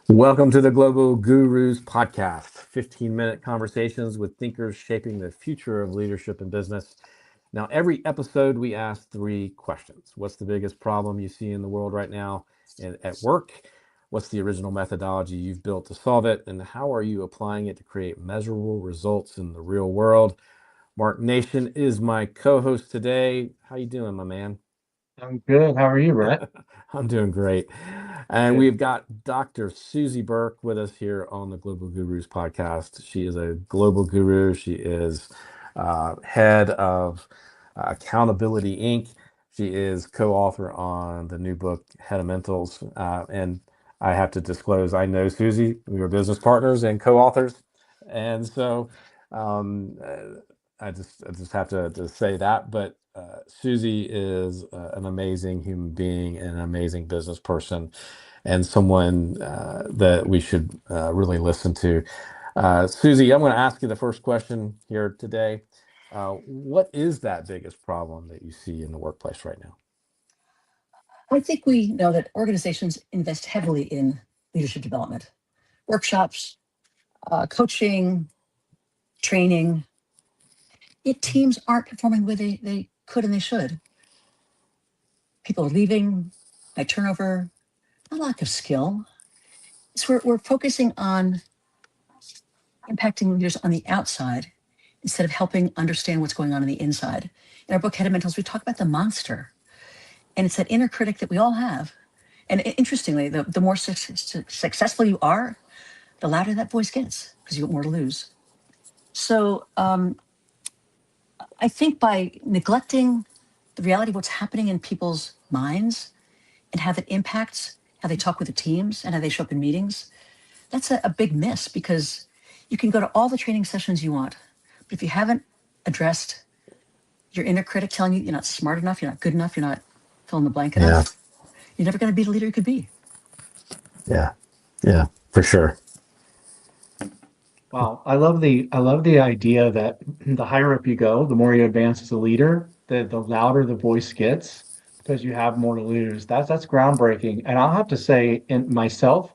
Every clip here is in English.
Welcome to the Global Gurus podcast, 15-minute conversations with thinkers shaping the future of leadership and business. Now, every episode we ask 3 questions. What's the biggest problem you see in the world right now and at work? What's the original methodology you've built to solve it? And how are you applying it to create measurable results in the real world? Mark Nation is my co-host today. How you doing, my man? I'm good. How are you, Rhett? I'm doing great. And Good. we've got Dr. Suzy Burke with us here on the Global Gurus podcast. She is a global guru. She is head of Accountability Inc. She is co-author on the new book, Headamentals. And I have to disclose, I know Suzy. We were business partners and co-authors. And so I just have to say that. But Suzy is an amazing human being and an amazing business person, and someone that we should really listen to. Suzy, I'm going to ask you the first question here today. What is that biggest problem that you see in the workplace right now? I think we know that organizations invest heavily in leadership development, workshops, coaching, training. Yet teams aren't performing the way they could and they should. People are leaving by turnover, a lack of skill. So we're focusing on impacting leaders on the outside instead of helping understand what's going on the inside. In our book, Headamentals, we talk about the monster. And it's that inner critic that we all have. And interestingly, the more successful you are, the louder that voice gets because you have more to lose. So I think by neglecting the reality of what's happening in people's minds and how that impacts how they talk with the teams and how they show up in meetings, that's a big miss, because you can go to all the training sessions you want, but if you haven't addressed your inner critic telling you you're not smart enough, you're not good enough, you're not fill in the blank Yeah, enough, you're never going to be the leader you could be. yeah, yeah, for sure. Wow. I love the idea that the higher up you go, the more you advance as a leader, the louder the voice gets because you have more to lose. That's groundbreaking. And I'll have to say, in myself,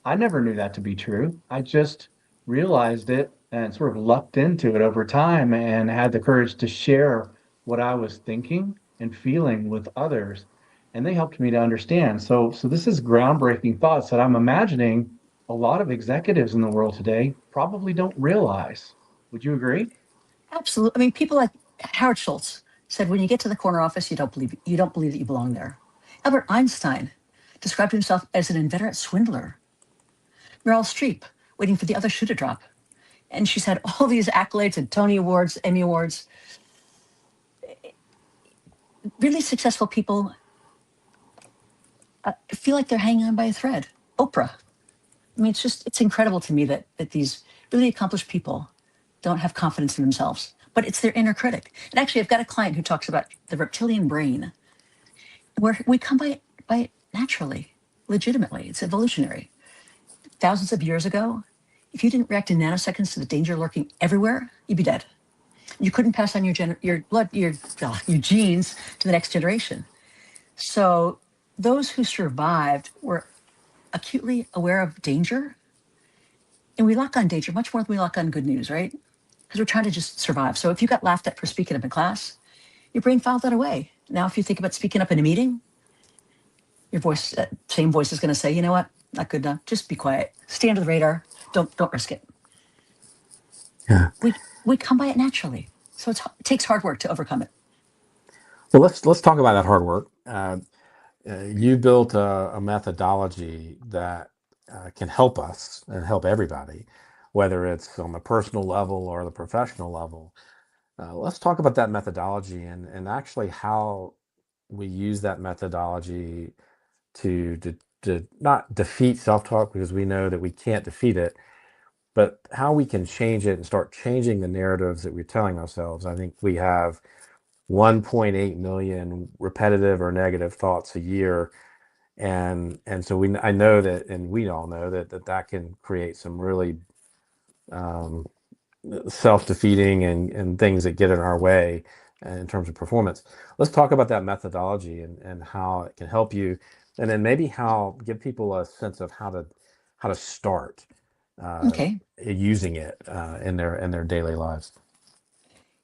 I never knew that to be true. I just realized it and sort of lucked into it over time and had the courage to share what I was thinking and feeling with others. And they helped me to understand. So this is groundbreaking thoughts that I'm imagining a lot of executives in the world today probably don't realize. Would you agree? Absolutely. I mean, people like Howard Schultz said, when you get to the corner office, you don't believe that you belong there. Albert Einstein described himself as an inveterate swindler. Meryl Streep waiting for the other shoe to drop. And she's had all these accolades and Tony Awards, Emmy Awards. Really successful people feel like they're hanging on by a thread. Oprah. I mean, it's incredible to me that these really accomplished people don't have confidence in themselves, but it's their inner critic. And actually, I've got a client who talks about the reptilian brain, where we come by it naturally, legitimately. It's evolutionary. Thousands of years ago, if you didn't react in nanoseconds to the danger lurking everywhere, you'd be dead. You couldn't pass on your genes to the next generation. So those who survived were acutely aware of danger, and we lock on danger much more than we lock on good news, right? Because we're trying to just survive. So if you got laughed at for speaking up in class, your brain filed that away. Now, if you think about speaking up in a meeting, your voice, same voice is going to say, you know what, not good enough. Just be quiet. Stay under the radar. Don't risk it. Yeah. We come by it naturally. So it takes hard work to overcome it. Well, let's talk about that hard work. You built a methodology that can help us and help everybody, whether it's on the personal level or the professional level. Let's talk about that methodology and actually how we use that methodology to not defeat self-talk, because we know that we can't defeat it, but how we can change it and start changing the narratives that we're telling ourselves. I think we have 1.8 million repetitive or negative thoughts a year, and so I know that, and we all know that can create some really um, self-defeating and things that get in our way in terms of performance. Let's talk about that methodology and how it can help you, and then maybe give people a sense of how to start Okay. using it in their daily lives.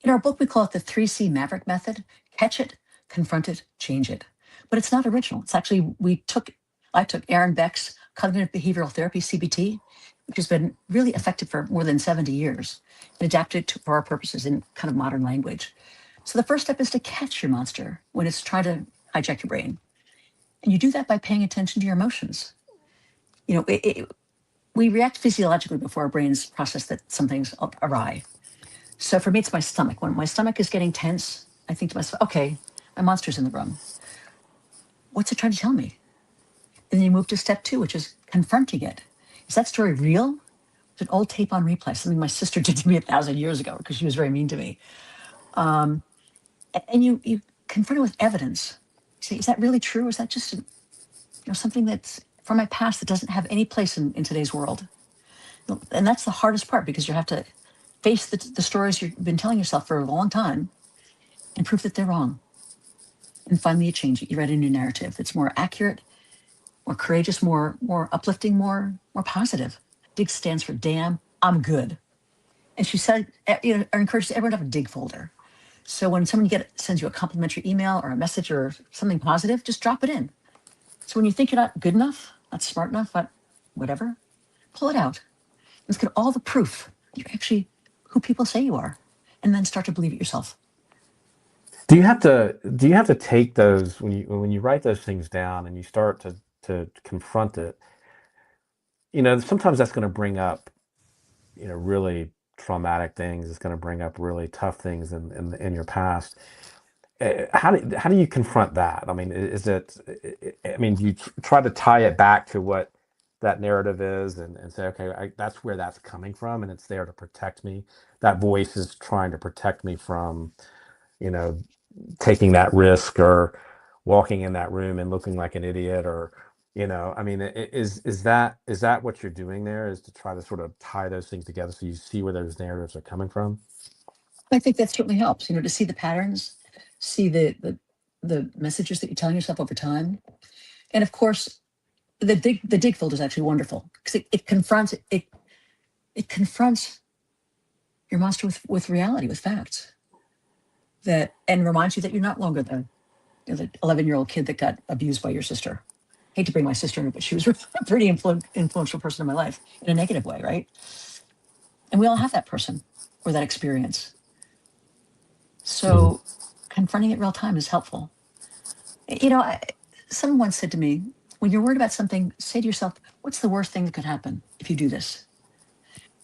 In our book, we call it the 3C Maverick method: catch it, confront it, change it. But it's not original. It's actually, I took Aaron Beck's cognitive behavioral therapy, CBT, which has been really effective for more than 70 years, and adapted for our purposes in kind of modern language. So the first step is to catch your monster when it's trying to hijack your brain. And you do that by paying attention to your emotions. You know, we react physiologically before our brains process that something's awry. So for me, it's my stomach. When my stomach is getting tense, I think to myself, okay, my monster's in the room. What's it trying to tell me? And then you move to step 2, which is confronting it. Is that story real? It's an old tape on replay, something my sister did to me 1,000 years ago because she was very mean to me. And you confront it with evidence. You say, is that really true? Or is that just something that's from my past that doesn't have any place in today's world? And that's the hardest part, because you have to face the stories you've been telling yourself for a long time and prove that they're wrong. And finally, you change it. You write a new narrative that's more accurate, more courageous, more uplifting, more positive. DIG stands for damn, I'm good. And she said, I encourage everyone to have a DIG folder. So when someone sends you a complimentary email or a message or something positive, just drop it in. So when you think you're not good enough, not smart enough, but whatever, pull it out. Let's get all the proof you're actually who people say you are, and then start to believe it yourself. Do you have to take those when you write those things down and you start to confront it? Sometimes that's going to bring up really traumatic things. It's going to bring up really tough things in your past. How do you confront that? I mean, is it? I mean, do you try to tie it back to what that narrative is and say, okay, that's where that's coming from, and it's there to protect me. That voice is trying to protect me from, you know, taking that risk or walking in that room and looking like an idiot, or I mean, is that what you're doing there, is to try to sort of tie those things together so you see where those narratives are coming from? I think that certainly helps, to see the patterns, see the messages that you're telling yourself over time. And of course, the dig field is actually wonderful because it confronts it confronts your monster with reality, with facts, and reminds you that you're not longer the 11-year-old kid that got abused by your sister. Hate to bring my sister in, but she was a pretty influential person in my life in a negative way, right? And we all have that person or that experience. So confronting it real time is helpful. Someone once said to me, when you're worried about something, say to yourself, what's the worst thing that could happen if you do this?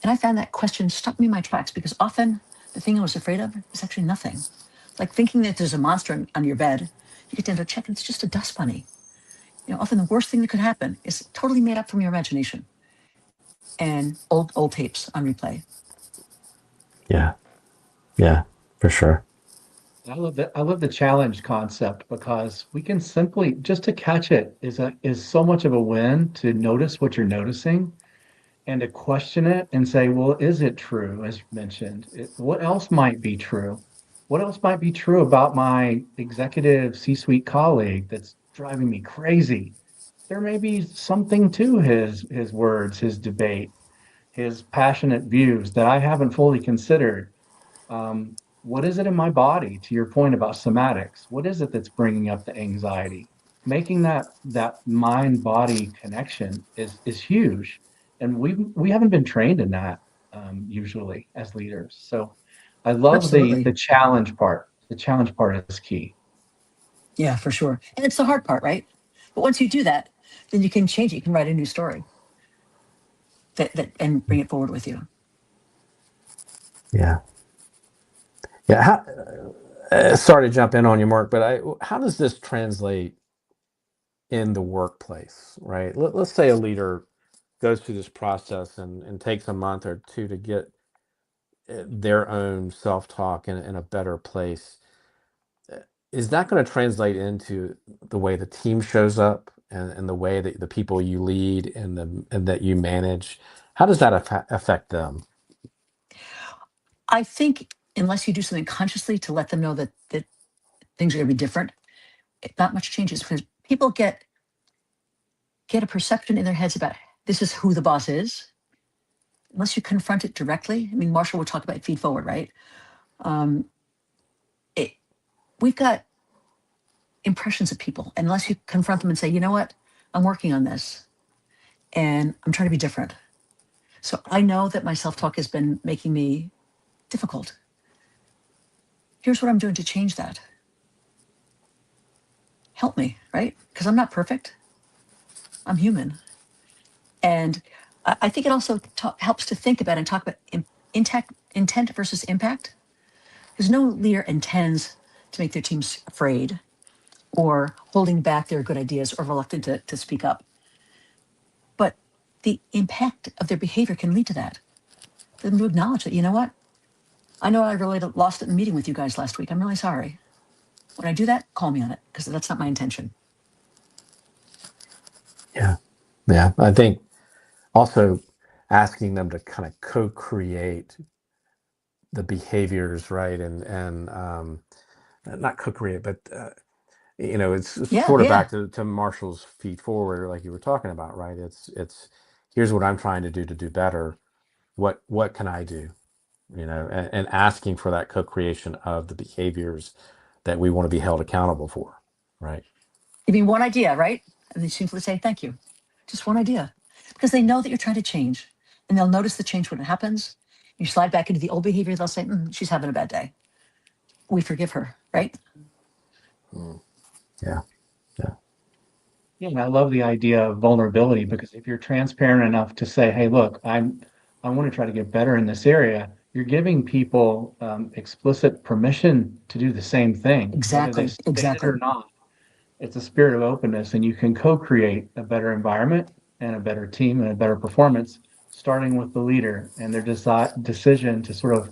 And I found that question stopped me in my tracks, because often the thing I was afraid of is actually nothing. It's like thinking that there's a monster under your bed. You get down to check, and it's just a dust bunny. Often the worst thing that could happen is totally made up from your imagination and old tapes on replay. Yeah, yeah, for sure. I love the challenge concept, because we can simply just to catch it is so much of a win, to notice what you're noticing and to question it and say, well, is it true? As you mentioned, what else might be true? What else might be true about my executive C-suite colleague that's driving me crazy? There may be something to his words, his debate, his passionate views that I haven't fully considered. What is it in my body, to your point about somatics? What is it that's bringing up the anxiety? Making that mind body connection is huge, and we haven't been trained in that usually as leaders. So I love the Absolutely. challenge part. The challenge part is key. Yeah, for sure. And it's the hard part, right? But once you do that, then you can change it. You can write a new story and bring it forward with you. Yeah, yeah. Sorry to jump in on you, Mark, but how does this translate in the workplace, right? Let's say a leader goes through this process and takes a month or two to get their own self-talk in a better place, uh, is that going to translate into the way the team shows up and the way that the people you lead and that you manage? How does that affect them? I think unless you do something consciously to let them know that things are going to be different, not much changes because people get a perception in their heads about this is who the boss is. Unless you confront it directly, I mean, Marshall would talk about feed forward, right? Um, we've got impressions of people. Unless you confront them and say, you know what, I'm working on this and I'm trying to be different. So I know that my self-talk has been making me difficult. Here's what I'm doing to change that. Help me, right? Because I'm not perfect. I'm human. And I think it also helps to think about and talk about intent versus impact. Because no leader intends to make their teams afraid or holding back their good ideas or reluctant to speak up. But the impact of their behavior can lead to that. For them to acknowledge that, you know what? I know I really lost it in the meeting with you guys last week. I'm really sorry. When I do that, call me on it because that's not my intention. Yeah. Yeah. I think also asking them to kind of co-create the behaviors, right? And not co-create, but it's Yeah, sort of yeah. back to Marshall's feed forward, like you were talking about, right? It's here's what I'm trying to do better. What can I do? And asking for that co-creation of the behaviors that we want to be held accountable for, right? Give me one idea, right? And they simply say, thank you. Just one idea. Because they know that you're trying to change. And they'll notice the change when it happens. You slide back into the old behavior, they'll say, she's having a bad day. We forgive her, right? Mm. Yeah. Yeah. Yeah, and I love the idea of vulnerability because if you're transparent enough to say, "Hey, look, I want to try to get better in this area," you're giving people explicit permission to do the same thing, whether they Exactly. state it or Exactly. not. It's a spirit of openness, and you can co-create a better environment and a better team and a better performance, starting with the leader and their decision to sort of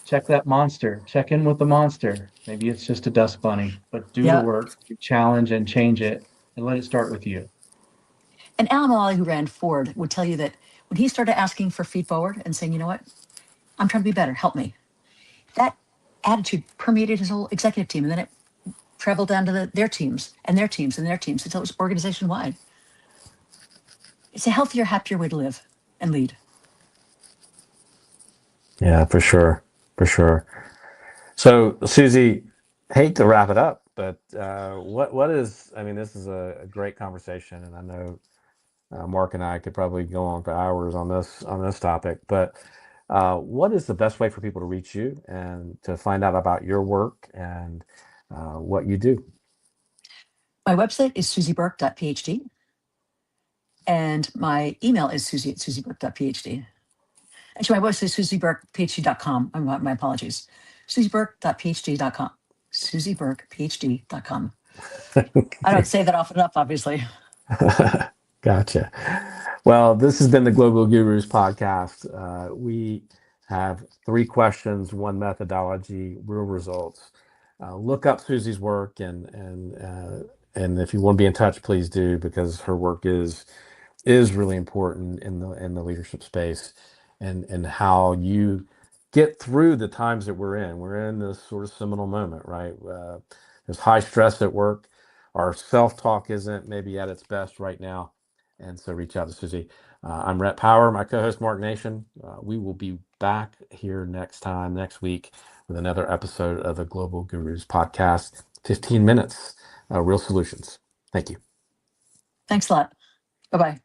check that monster, check in with the monster. Maybe it's just a dust bunny, but do the Yeah. work, challenge and change it, and let it start with you. And Alan Mulally, who ran Ford, would tell you that when he started asking for feed forward and saying, you know what, I'm trying to be better, help me. That attitude permeated his whole executive team. And then it traveled down to their teams and their teams and their teams until it was organization wide. It's a healthier, happier way to live and lead. Yeah, for sure. For sure. So, Suzy, hate to wrap it up, but what is? I mean, this is a great conversation, and I know Mark and I could probably go on for hours on this topic. But what is the best way for people to reach you and to find out about your work and what you do? My website is suzyburke.phd. And my email is suzy@suzyburke.phd. Actually, my website is suzyburkephd.com. My apologies. suzyburke.phd.com. suzyburkephd.com. I don't say that often enough, obviously. Gotcha. Well, this has been the Global Gurus podcast. We have 3 questions, 1 methodology, real results. Look up Suzy's work, and if you want to be in touch, please do, because her work is really important in the leadership space, and how you get through the times that we're in. We're in this sort of seminal moment, right? There's high stress at work. Our self-talk isn't maybe at its best right now, and so reach out to Suzy. I'm Rhett Power, my co-host Mark Nation. We will be back here next week with another episode of the Global Gurus podcast. 15 minutes, real solutions. Thank you. Thanks a lot. Bye-bye.